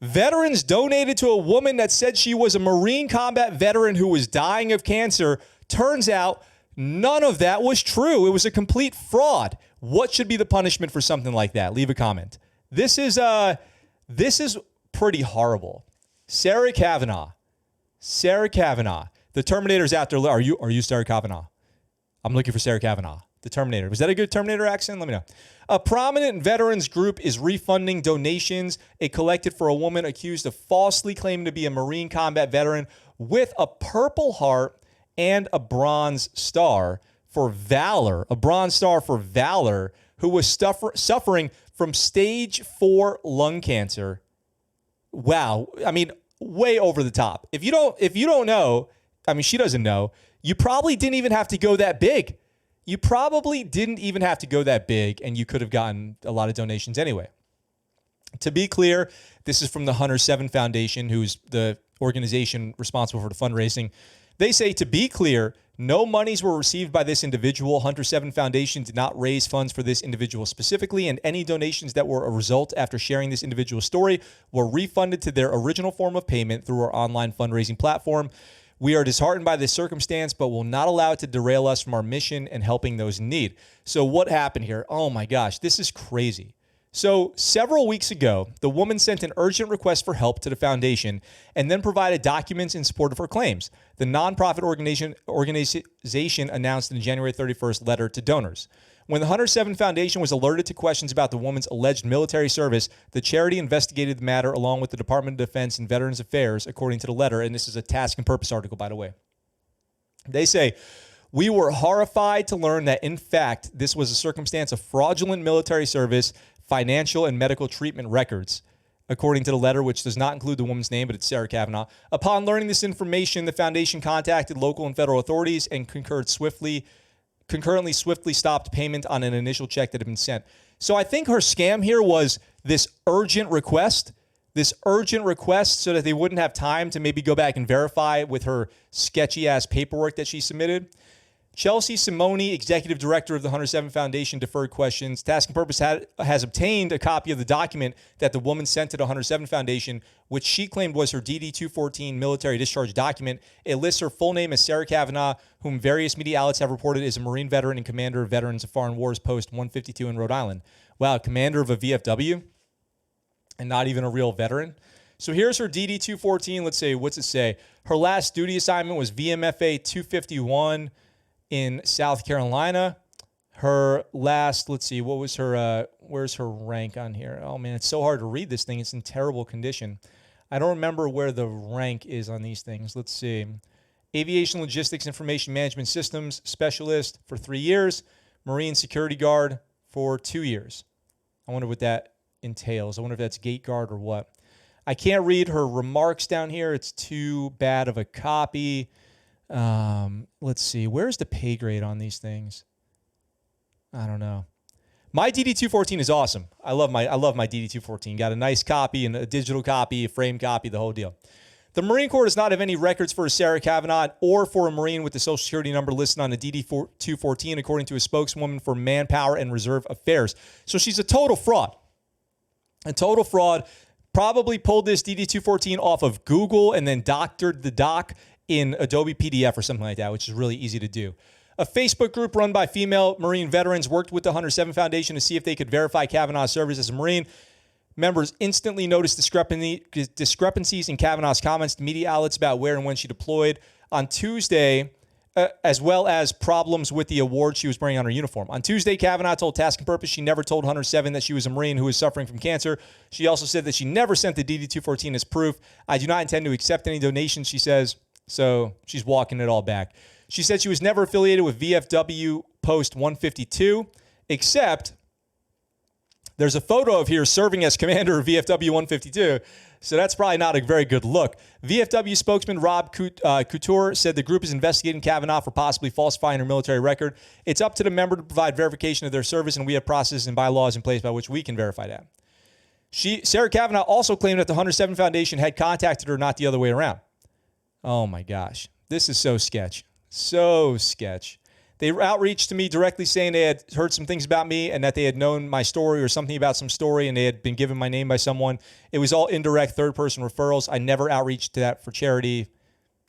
Veterans donated to a woman that said she was a Marine combat veteran who was dying of cancer. Turns out none of that was true. It was a complete fraud. What should be the punishment for something like that? Leave a comment. This is pretty horrible. Sarah Kavanaugh. The Terminator's out there. Are you Sarah Kavanaugh? I'm looking for Sarah Kavanaugh. The Terminator. Was that a good Terminator accent? Let me know. A prominent veterans group is refunding donations it collected for a woman accused of falsely claiming to be a Marine combat veteran with a Purple Heart and a Bronze Star for valor. A Bronze Star for valor, who was suffering from stage 4 lung cancer. Wow. I mean, way over the top. If you don't know, I mean, she doesn't know, you probably didn't even have to go that big. You probably didn't even have to go that big, and you could have gotten a lot of donations anyway. To be clear, this is from the Hunter 7 Foundation, who's the organization responsible for the fundraising. They say, to be clear, no monies were received by this individual. Hunter 7 Foundation did not raise funds for this individual specifically, and any donations that were a result after sharing this individual's story were refunded to their original form of payment through our online fundraising platform. We are disheartened by this circumstance, but will not allow it to derail us from our mission and helping those in need. So what happened here? Oh my gosh, this is crazy. So several weeks ago, the woman sent an urgent request for help to the foundation and then provided documents in support of her claims. The nonprofit organization announced in a January 31st letter to donors. When the Hunter 7 Foundation was alerted to questions about the woman's alleged military service, the charity investigated the matter along with the Department of Defense and Veterans Affairs, according to the letter. And this is a task and purpose article, by the way. They say, we were horrified to learn that, in fact, this was a circumstance of fraudulent military service, financial and medical treatment records, according to the letter, which does not include the woman's name, but it's Sarah Kavanaugh. Upon learning this information, the foundation contacted local and federal authorities and concurrently swiftly stopped payment on an initial check that had been sent. So I think her scam here was this urgent request so that they wouldn't have time to maybe go back and verify with her sketchy ass paperwork that she submitted. Chelsea Simone, executive director of the Hunter 7 Foundation, deferred questions. Task and Purpose has obtained a copy of the document that the woman sent to the Hunter 7 Foundation, which she claimed was her DD-214 military discharge document. It lists her full name as Sarah Kavanaugh, whom various media outlets have reported is a Marine veteran and commander of Veterans of Foreign Wars Post 152 in Rhode Island. Wow, commander of a VFW and not even a real veteran. So here's her DD-214. Let's say, what's it say? Her last duty assignment was VMFA 251 in South Carolina. Her last, let's see, what was her, where's her rank on here? Oh man, it's so hard to read this thing. It's in terrible condition. I don't remember where the rank is on these things. Let's see. Aviation Logistics Information Management Systems Specialist for 3 years. Marine Security Guard for 2 years. I wonder what that entails. I wonder if that's gate guard or what. I can't read her remarks down here. It's too bad of a copy. Let's see. Where's the pay grade on these things? I don't know. My DD-214 is awesome. I love my DD-214. Got a nice copy and a digital copy, a framed copy, the whole deal. The Marine Corps does not have any records for Sarah Kavanaugh or for a Marine with the Social Security number listed on the DD-214, according to a spokeswoman for Manpower and Reserve Affairs. So she's a total fraud. A total fraud. Probably pulled this DD-214 off of Google and then doctored the doc in Adobe PDF or something like that, which is really easy to do. A Facebook group run by female Marine veterans worked with the Hunter 7 Foundation to see if they could verify Kavanaugh's service as a Marine. Members instantly noticed discrepancies in Kavanaugh's comments to media outlets about where and when she deployed on Tuesday, as well as problems with the award she was wearing on her uniform. On Tuesday, Kavanaugh told Task and Purpose she never told Hunter 7 that she was a Marine who was suffering from cancer. She also said that she never sent the DD-214 as proof. I do not intend to accept any donations, she says. So she's walking it all back. She said she was never affiliated with VFW Post 152, except there's a photo of her serving as commander of VFW 152. So that's probably not a very good look. VFW spokesman Rob Couture said the group is investigating Kavanaugh for possibly falsifying her military record. It's up to the member to provide verification of their service, and we have processes and bylaws in place by which we can verify that. Sarah Kavanaugh also claimed that the Hunter 7 Foundation had contacted her, not the other way around. Oh my gosh. This is so sketch. So sketch. They outreached to me directly saying they had heard some things about me and that they had known my story or something about some story and they had been given my name by someone. It was all indirect third-person referrals. I never outreached to that for charity.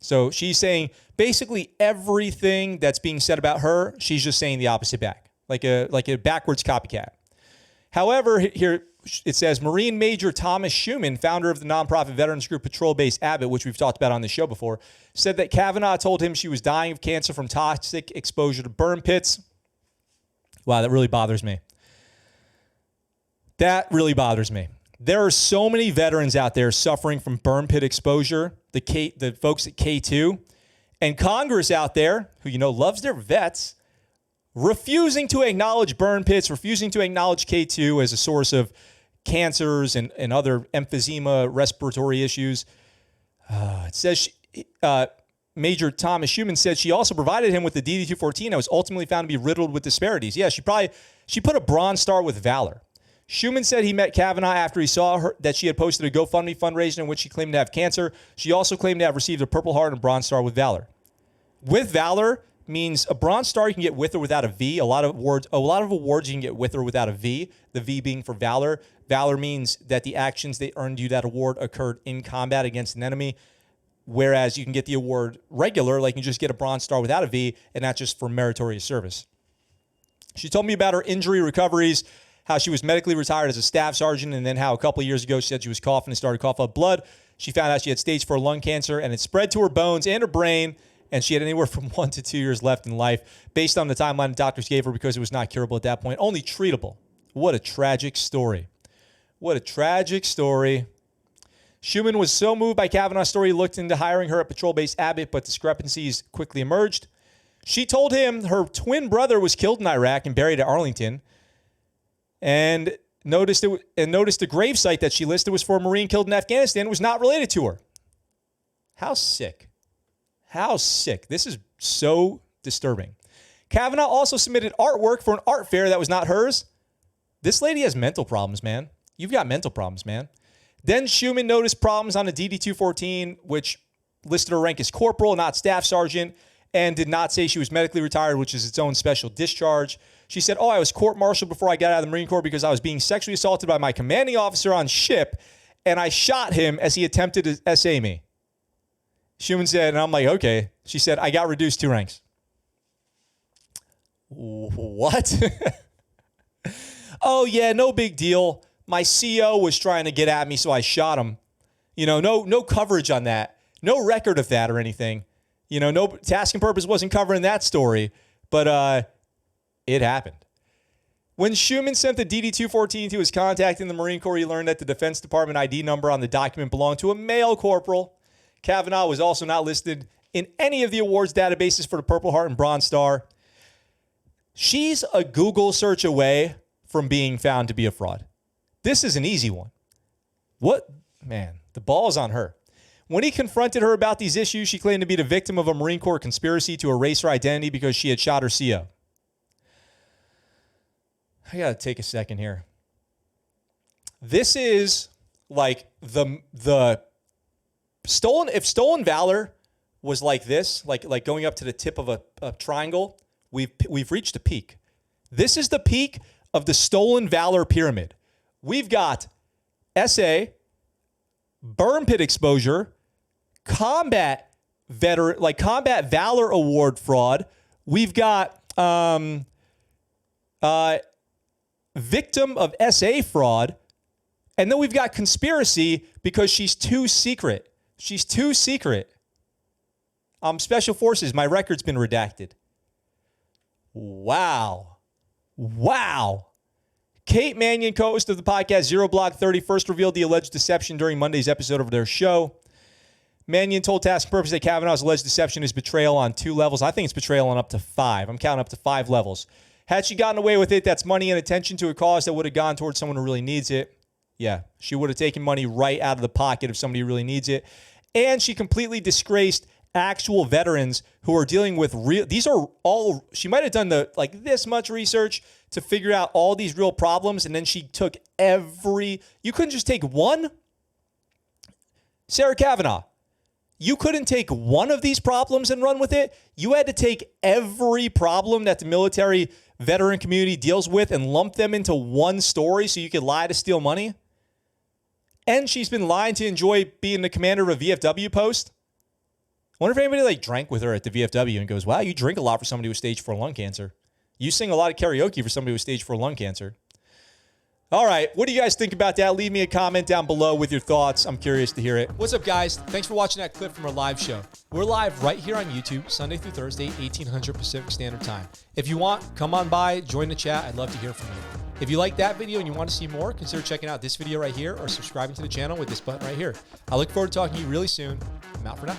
So she's saying basically everything that's being said about her, she's just saying the opposite back, like a backwards copycat. However, here it says, Marine Major Thomas Schumann, founder of the nonprofit veterans group Patrol Base Abbott, which we've talked about on the show before, said that Kavanaugh told him she was dying of cancer from toxic exposure to burn pits. Wow, that really bothers me. That really bothers me. There are so many veterans out there suffering from burn pit exposure, the folks at K2, and Congress out there, who loves their vets, refusing to acknowledge burn pits, refusing to acknowledge K2 as a source of cancers and other emphysema respiratory issues. It says Major Thomas Schumann said she also provided him with the DD-214 that was ultimately found to be riddled with disparities. Yeah, she put a Bronze Star with Valor. Schumann said he met Kavanaugh after he saw her that she had posted a GoFundMe fundraiser in which she claimed to have cancer. She also claimed to have received a Purple Heart and a Bronze Star with Valor. With Valor means a Bronze Star you can get with or without a V. A lot of awards you can get with or without a V. The V being for Valor. Valor means that the actions that earned you that award occurred in combat against an enemy. Whereas you can get the award regular, like you just get a Bronze Star without a V, and that's just for meritorious service. She told me about her injury recoveries, how she was medically retired as a staff sergeant, and then how a couple of years ago she said she was coughing and started coughing up blood. She found out she had stage 4 lung cancer, and it spread to her bones and her brain, and she had anywhere from 1 to 2 years left in life based on the timeline the doctors gave her because it was not curable at that point, only treatable. What a tragic story. What a tragic story. Schumann was so moved by Kavanaugh's story, he looked into hiring her at Patrol Base Abbott, but discrepancies quickly emerged. She told him her twin brother was killed in Iraq and buried at Arlington, and noticed the gravesite that she listed was for a Marine killed in Afghanistan. It was not related to her. How sick. How sick. This is so disturbing. Kavanaugh also submitted artwork for an art fair that was not hers. This lady has mental problems, man. You've got mental problems, man. Then Schumann noticed problems on a DD-214, which listed her rank as corporal, not staff sergeant, and did not say she was medically retired, which is its own special discharge. She said, I was court-martialed before I got out of the Marine Corps because I was being sexually assaulted by my commanding officer on ship, and I shot him as he attempted to essay me. Schumann said, and I'm like, okay. She said, I got reduced 2 ranks. What? Oh, yeah, no big deal. My CO was trying to get at me, so I shot him. No coverage on that. No record of that or anything. No Task and Purpose wasn't covering that story, but it happened. When Schumann sent the DD-214 to his contact in the Marine Corps, he learned that the Defense Department ID number on the document belonged to a male corporal. Kavanaugh was also not listed in any of the awards databases for the Purple Heart and Bronze Star. She's a Google search away from being found to be a fraud. This is an easy one. What? Man, the ball's on her. When he confronted her about these issues, she claimed to be the victim of a Marine Corps conspiracy to erase her identity because she had shot her CO. I got to take a second here. This is like the stolen, if Stolen Valor was like this, like going up to the tip of a triangle, we've reached a peak. This is the peak of the Stolen Valor pyramid. We've got SA, burn pit exposure, combat Valor Award fraud. We've got victim of SA fraud, and then we've got conspiracy because she's too secret. She's too secret. Special Forces, my record's been redacted. Wow. Kate Mannion, co-host of the podcast Zero Block 30, first revealed the alleged deception during Monday's episode of their show. Mannion told Task and Purpose that Kavanaugh's alleged deception is betrayal on 2 levels. I think it's betrayal on up to 5. I'm counting up to 5 levels. Had she gotten away with it, that's money and attention to a cause that would have gone towards someone who really needs it. Yeah, she would have taken money right out of the pocket of somebody who really needs it. And she completely disgraced actual veterans who are dealing with real, these are all, she might have done this much research to figure out all these real problems, and then she took you couldn't just take one? Sarah Kavanaugh, You couldn't take one of these problems and run with it. You had to take every problem that the military veteran community deals with and lump them into one story so you could lie to steal money. And she's been lying to enjoy being the commander of a VFW post. I wonder if anybody like drank with her at the VFW and goes, wow, you drink a lot for somebody with stage 4 lung cancer. You sing a lot of karaoke for somebody with stage 4 lung cancer. All right, what do you guys think about that? Leave me a comment down below with your thoughts. I'm curious to hear it. What's up, guys? Thanks for watching that clip from our live show. We're live right here on YouTube, Sunday through Thursday, 1800 Pacific Standard Time. If you want, come on by, join the chat. I'd love to hear from you. If you like that video and you want to see more, consider checking out this video right here or subscribing to the channel with this button right here. I look forward to talking to you really soon. I'm out for now.